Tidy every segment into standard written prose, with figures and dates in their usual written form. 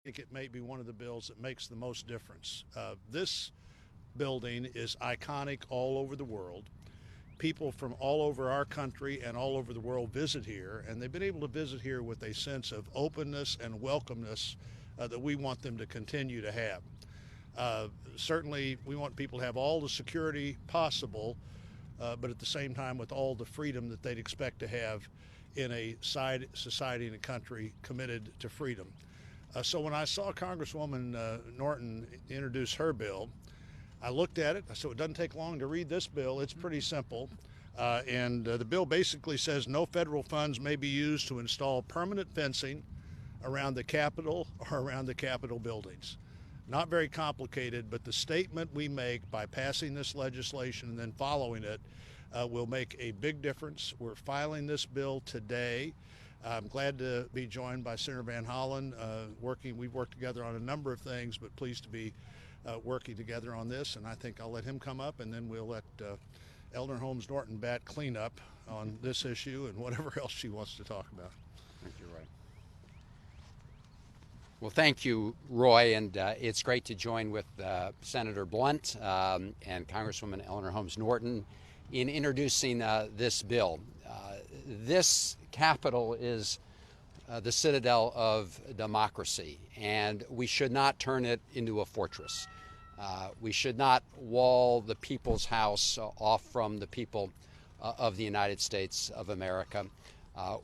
think it may be one of the bills that makes the most difference. This building is iconic all over the world. People from all over our country and all over the world visit here, and they've been able to visit here with a sense of openness and welcomeness that we want them to continue to have. Certainly, we want people to have all the security possible, but at the same time with all the freedom that they'd expect to have in a society and a country committed to freedom. So when I saw Congresswoman Norton introduce her bill, I looked at it. So it doesn't take long to read this bill. It's pretty simple. The bill basically says no federal funds may be used to install permanent fencing around the Capitol or around the Capitol buildings. Not very complicated, but the statement we make by passing this legislation and then following it will make a big difference. We're filing this bill today. I'm glad to be joined by Senator Van Hollen. We've worked together on a number of things, but pleased to be working together on this. And I think I'll let him come up, and then we'll let Eleanor Holmes Norton bat cleanup on this issue and whatever else she wants to talk about. Thank you, Roy. Well, thank you, Roy, and it's great to join with Senator Blunt and Congresswoman Eleanor Holmes Norton in introducing this bill. This Capitol is the citadel of democracy, and we should not turn it into a fortress. We should not wall the people's house off from the people of the United States of America.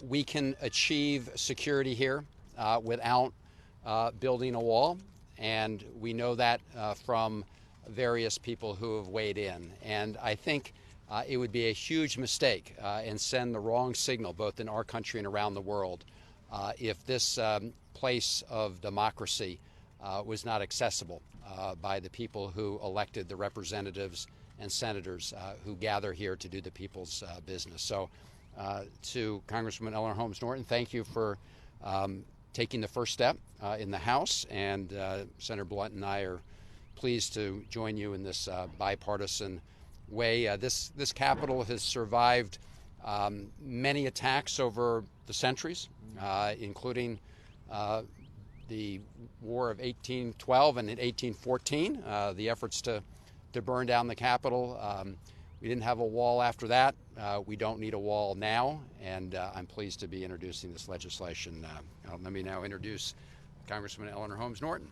We can achieve security here without building a wall, and we know that from various people who have weighed in. And I think it would be a huge mistake and send the wrong signal both in our country and around the world if this place of democracy was not accessible by the people who elected the representatives and senators who gather here to do the people's business. So to Congresswoman Eleanor Holmes Norton, thank you for taking the first step in the House, and Senator Blunt and I are pleased to join you in this bipartisan way. This Capitol has survived many attacks over the centuries, including the War of 1812 and in 1814, the efforts to burn down the Capitol. We didn't have a wall after that. We don't need a wall now, and I'm pleased to be introducing this legislation. Let me now introduce Congresswoman Eleanor Holmes Norton.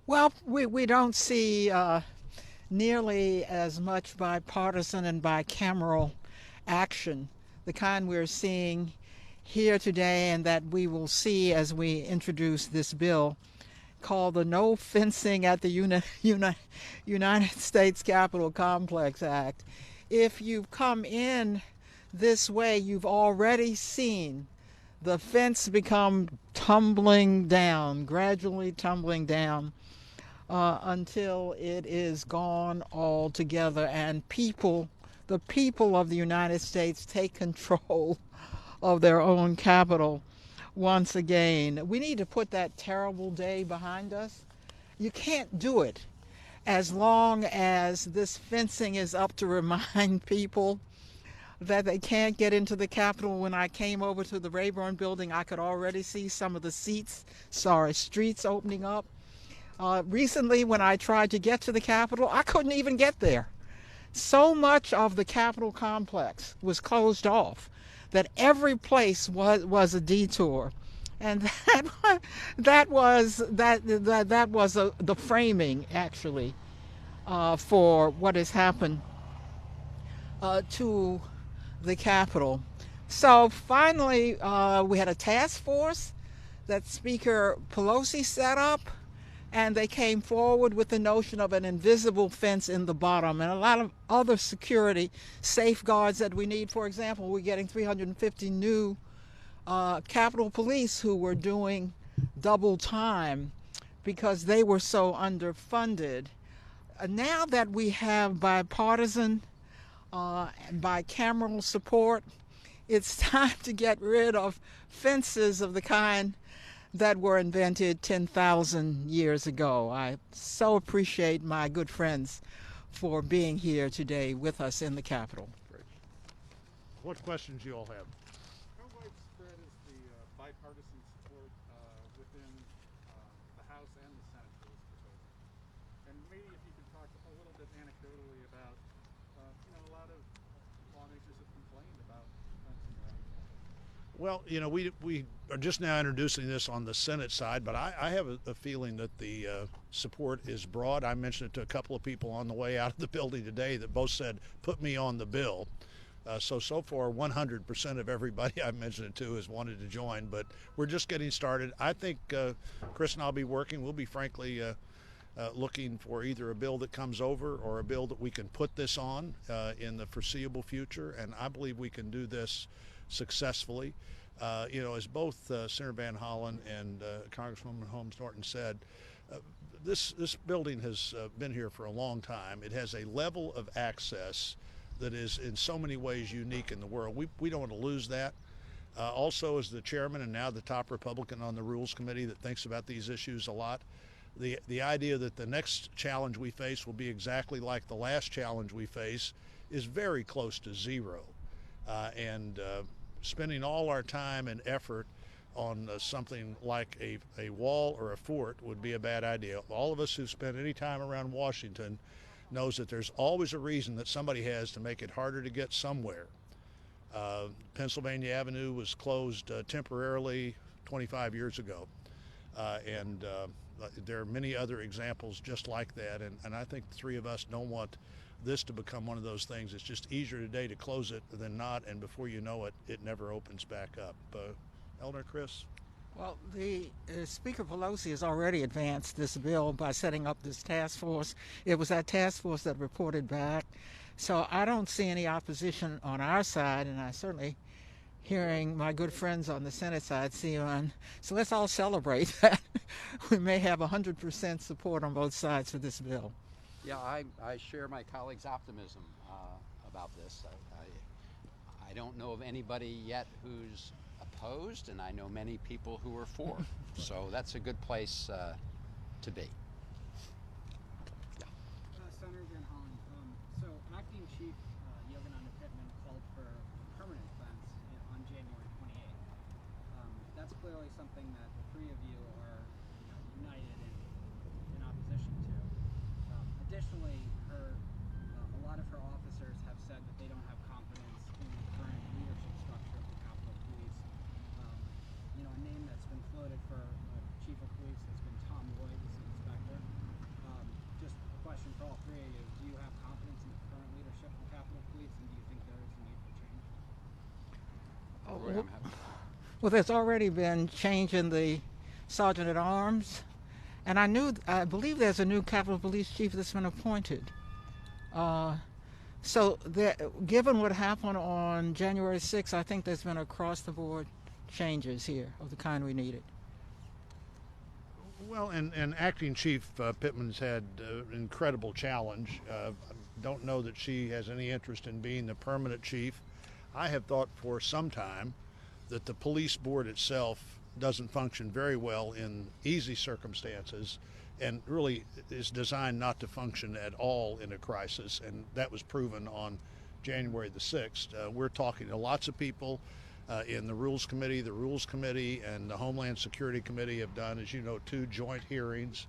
Well, we don't see nearly as much bipartisan and bicameral action, the kind we're seeing here today and that we will see as we introduce this bill called the No Fencing at the United States Capitol Complex Act. If you've come in this way, you've already seen the fence become tumbling down, gradually tumbling down, until it is gone altogether, and the people of the United States take control of their own capital once again. We need to put that terrible day behind us. You can't do it as long as this fencing is up to remind people that they can't get into the Capitol. When I came over to the Rayburn building, I could already see some of the streets opening up. Recently, when I tried to get to the Capitol, I couldn't even get there. So much of the Capitol complex was closed off that every place was a detour, and that was the framing actually for what has happened to the Capitol. So finally, we had a task force that Speaker Pelosi set up, and they came forward with the notion of an invisible fence in the bottom and a lot of other security safeguards that we need. For example, we're getting 350 new Capitol Police who were doing double time because they were so underfunded. Now that we have bipartisan and bicameral support, it's time to get rid of fences of the kind that were invented 10,000 years ago. I so appreciate my good friends for being here today with us in the Capitol. what questions you all have. How widespread is the bipartisan support within the House and the Senate for this proposal? And maybe if you could talk a little bit anecdotally about, a lot of lawmakers have complained about fencing around. Well, we are just now introducing this on the Senate side, but I have a feeling that the support is broad. I mentioned it to a couple of people on the way out of the building today that both said, put me on the bill. So far, 100% of everybody I've mentioned it to has wanted to join, but we're just getting started. I think Chris and I'll be working. We'll be frankly looking for either a bill that comes over or a bill that we can put this on in the foreseeable future, and I believe we can do this successfully. As both Senator Van Hollen and Congresswoman Holmes Norton said, this building has been here for a long time. It has a level of access that is in so many ways unique in the world. We don't want to lose that. Also, as the chairman and now the top Republican on the Rules Committee that thinks about these issues a lot, the idea that the next challenge we face will be exactly like the last challenge we face is very close to zero. Spending all our time and effort on something like a wall or a fort would be a bad idea. All of us who've spent any time around Washington knows that there's always a reason that somebody has to make it harder to get somewhere. Pennsylvania Avenue was closed temporarily 25 years ago. There are many other examples just like that. And I think the three of us don't want this to become one of those things. It's just easier today to close it than not. And before you know it, it never opens back up. Eleanor, Chris? Well, the Speaker Pelosi has already advanced this bill by setting up this task force. It was that task force that reported back. So I don't see any opposition on our side, and I certainly, hearing my good friends on the Senate side, see one. So let's all celebrate that. We may have 100% support on both sides for this bill. Yeah, I share my colleagues' optimism about this. I don't know of anybody yet who's opposed, and I know many people who are for. So that's a good place to be. Senator Van Hollen, so Acting Chief Yogananda Pittman called for a permanent fence on January 28th. That's clearly something that the three of you are united in opposition to. Additionally, a lot of her officers have said that they don't have confidence in the current leadership structure of the Capitol Police. A name that's been floated for chief of police has been Tom Lloyd as the inspector. Just a question for all three of you: do you have confidence in the current leadership of the Capitol Police, and do you think there is a need for change? Well, there's already been change in the Sergeant at Arms, and I believe there's a new Capitol Police chief that's been appointed. Given what happened on January 6th, I think there's been across-the-board changes here of the kind we needed. Well, and Acting Chief Pittman's had an incredible challenge. Don't know that she has any interest in being the permanent chief. I have thought for some time that the police board itself doesn't function very well in easy circumstances and really is designed not to function at all in a crisis, and that was proven on January the 6th. We're talking to lots of people in the Rules Committee. The Rules Committee and the Homeland Security Committee have done, as you know, 2 joint hearings.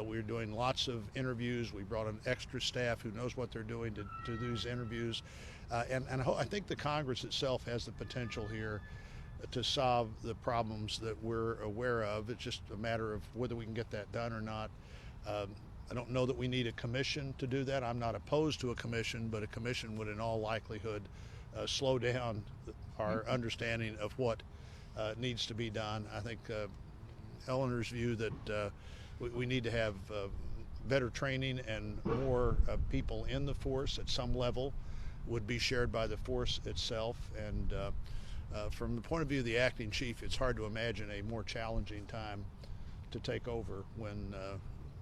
We're doing lots of interviews. We brought in extra staff who knows what they're doing to do these interviews. And I think the Congress itself has the potential here to solve the problems that we're aware of. It's just a matter of whether we can get that done or not. I don't know that we need a commission to do that. I'm not opposed to a commission, but a commission would in all likelihood slow down our understanding of what needs to be done. I think Eleanor's view that we need to have better training and more people in the force at some level would be shared by the force itself. And from the point of view of the acting chief, it's hard to imagine a more challenging time to take over when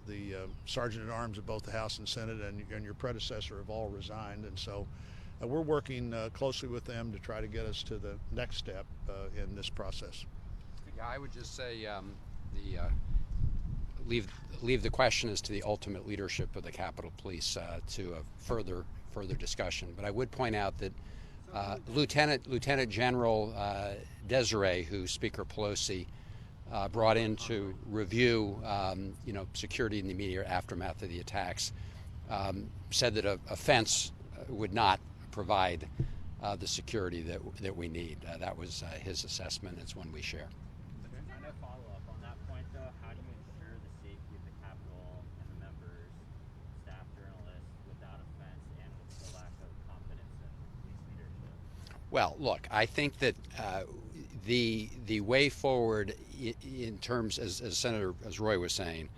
the Sergeant at Arms of both the House and Senate and your predecessor have all resigned. And so we're working closely with them to try to get us to the next step in this process. Yeah, I would just say leave the question as to the ultimate leadership of the Capitol Police to a further discussion. But I would point out that Lieutenant General Desiree, who Speaker Pelosi brought in to review, security in the immediate aftermath of the attacks, said that a fence would not provide the security that we need. That was his assessment. It's one we share. And a follow-up on that point, though, how do you ensure the safety of the Capitol and the members, staff, journalists without a fence and with the lack of confidence in police leadership? Well, look, I think that the way forward in terms, as Roy was saying,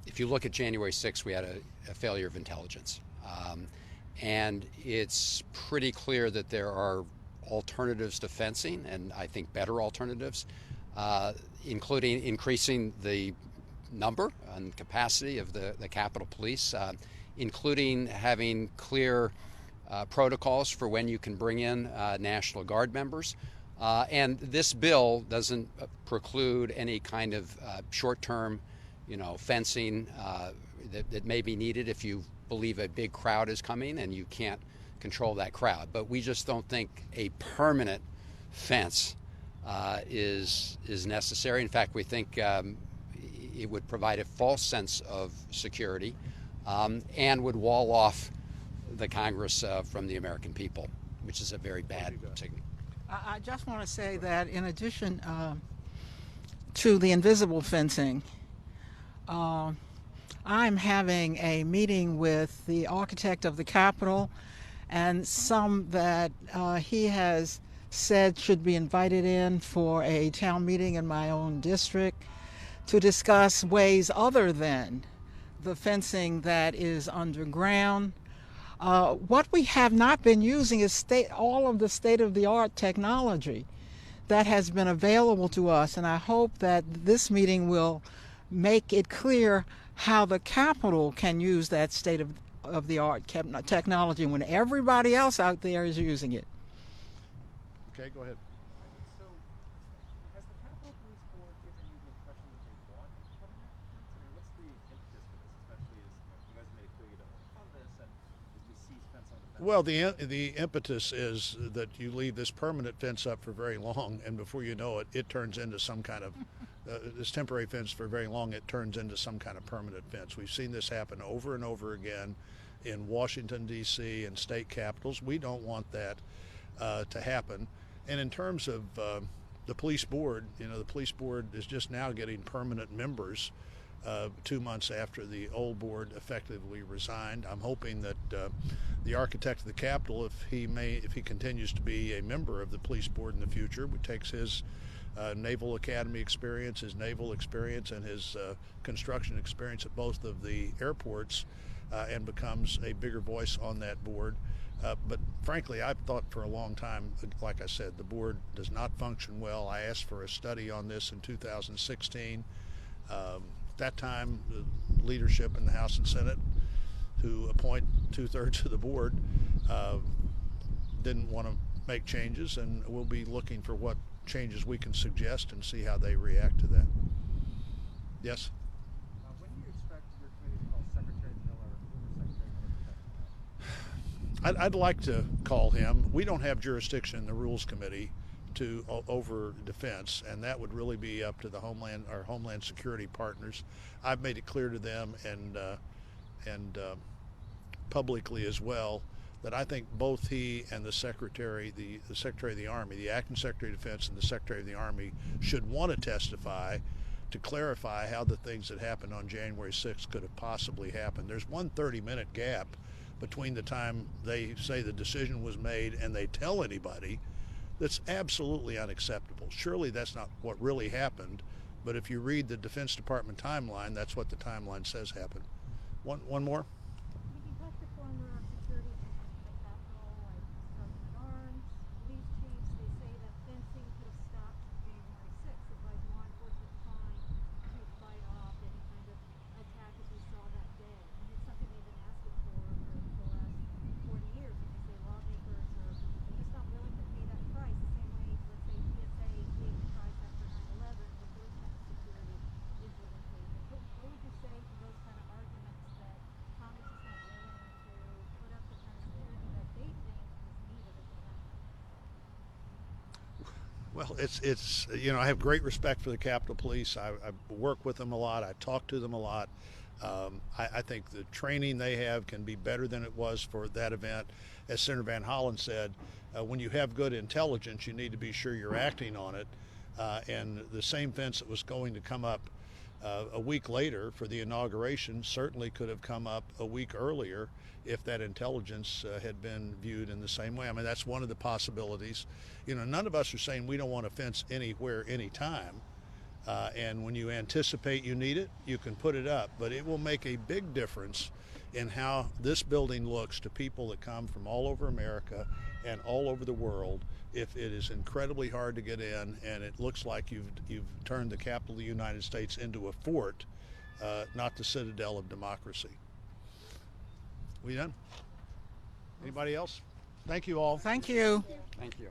if you look at January 6th, we had a failure of intelligence. And it's pretty clear that there are alternatives to fencing, and I think better alternatives, including increasing the number and capacity of the Capitol Police, including having clear protocols for when you can bring in National Guard members. And this bill doesn't preclude any kind of short-term, fencing that may be needed if you believe a big crowd is coming and you can't control that crowd. But we just don't think a permanent fence is necessary. In fact, we think it would provide a false sense of security and would wall off the Congress from the American people, which is a very bad signal. I just want to say that in addition to the invisible fencing, I'm having a meeting with the architect of the Capitol and some that he has said should be invited in for a town meeting in my own district to discuss ways other than the fencing that is underground. What we have not been using is all of the state-of-the-art technology that has been available to us, and I hope that this meeting will make it clear how the Capitol can use that state-of-the-art technology when everybody else out there is using it. Okay, go ahead. So, has the Capitol Police Board given you the impression that they want permanent fence? I mean, what's the impetus for this, especially as you guys made it clear you don't want to fund this, and as we see fence on the fence? Well, the impetus is that you leave this permanent fence up for very long, and before you know it, it turns into some kind of this temporary fence for very long. It turns into some kind of permanent fence. We've seen this happen over and over again in Washington D.C. and state capitals. We don't want that to happen. And in terms of the police board, the police board is just now getting permanent members 2 months after the old board effectively resigned. I'm hoping that the architect of the Capitol, if he continues to be a member of the police board in the future, takes his Naval Academy experience, his naval experience, and his construction experience at both of the airports and becomes a bigger voice on that board. But frankly, I've thought for a long time, like I said, the board does not function well. I asked for a study on this in 2016. That time, the leadership in the House and Senate, who appoint 2/3 of the board, didn't want to make changes, and we'll be looking for what changes we can suggest and see how they react to that. Yes? When do you expect your committee to call Secretary Miller, former Secretary Miller, to testify? I'd like to call him. We don't have jurisdiction in the Rules Committee over defense, and that would really be up to our Homeland Security partners. I've made it clear to them and publicly as well that I think both he and the Secretary of the Army, the Acting Secretary of Defense and the Secretary of the Army should want to testify to clarify how the things that happened on January 6th could have possibly happened. There's one 30-minute gap between the time they say the decision was made and they tell anybody. That's absolutely unacceptable. Surely that's not what really happened, but if you read the Defense Department timeline, that's what the timeline says happened. One more? Have you talked to former security officials at the Capitol, like Sergeant at Arms, police chiefs? They say that fencing could have stopped January 6th. It buys law enforcement time to fight off any kind of attack as we saw that day. And it's something they've been asking for the last 40 years, because they lawmakers are just not willing to pay that price the same way, let's say, TSA paid the price after 9/11 with those kind of security is willing to pay. What would you say to those kind of arguments that Congress Well, it's you know, I have great respect for the Capitol Police. I work with them a lot. I talk to them a lot. I think the training they have can be better than it was for that event. As Senator Van Hollen said, when you have good intelligence, you need to be sure you're acting on it. And the same fence that was going to come up a week later for the inauguration certainly could have come up a week earlier if that intelligence had been viewed in the same way. I mean, that's one of the possibilities. You know, none of us are saying we don't want a fence anywhere, anytime. And when you anticipate you need it, you can put it up. But it will make a big difference in how this building looks to people that come from all over America and all over the world if it is incredibly hard to get in and it looks like you've turned the capital of the United States into a fort, not the citadel of democracy. We done? Anybody else? Thank you all. Thank you. Thank you.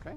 Okay.